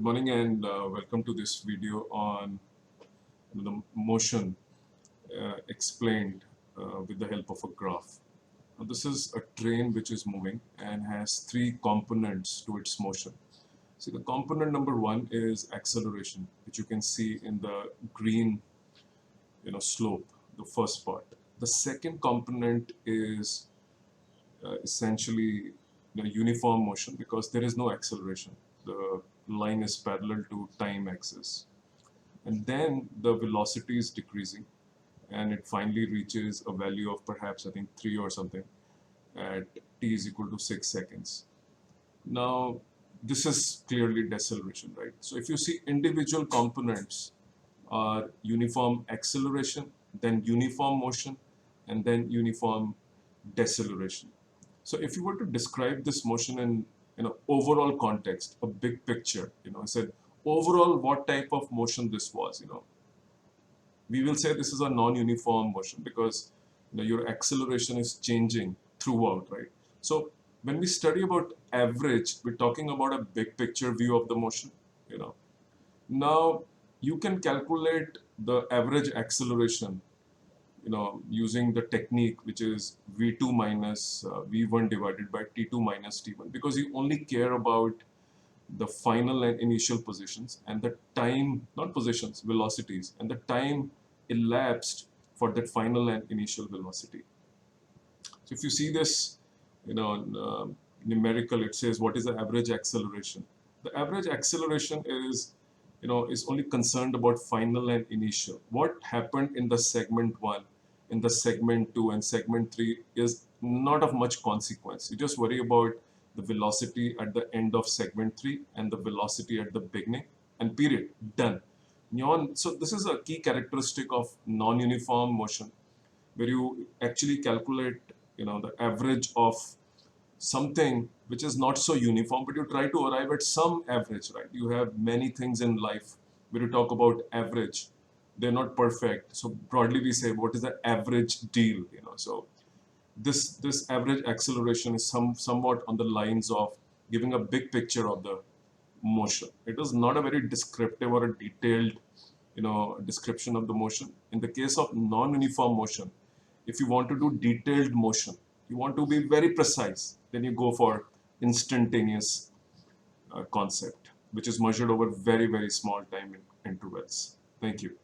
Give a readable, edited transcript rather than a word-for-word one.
Good morning and welcome to this video on the motion explained with the help of a graph. Now, this is a train which is moving and has three components to its motion. See, the component number one is acceleration, which you can see in the green slope, the first part. The second component is essentially uniform motion because there is no acceleration. The line is parallel to time axis, and then the velocity is decreasing and it finally reaches a value of perhaps I think 3 or something at t is equal to 6 seconds. Now this is clearly deceleration, right? So if you see, individual components are uniform acceleration, then uniform motion, and then uniform deceleration. So if you were to describe this motion in overall context, a big picture, I said overall what type of motion this was, we will say this is a non-uniform motion because your acceleration is changing throughout, right? So when we study about average, we're talking about a big picture view of the motion. Now you can calculate the average acceleration using the technique which is v2 minus v1 divided by t2 minus t1, because you only care about the final and initial positions and the time, not positions, velocities, and the time elapsed for that final and initial velocity. So if you see this, numerical, it says what is the average acceleration. The average acceleration is is only concerned about final and initial. What happened in the segment 1, in the segment 2 and segment 3 is not of much consequence. You just worry about the velocity at the end of segment 3 and the velocity at the beginning, and period, done. So this is a key characteristic of non-uniform motion, where you actually calculate the average of something which is not so uniform, but you try to arrive at some average, right? You have many things in life where you talk about average. They're not perfect. So broadly we say, what is the average deal? So this average acceleration is somewhat on the lines of giving a big picture of the motion. It is not a very descriptive or a detailed description of the motion. In the case of non-uniform motion, if you want to do detailed motion, you want to be very precise, then you go for instantaneous concept, which is measured over very, very small time intervals. Thank you.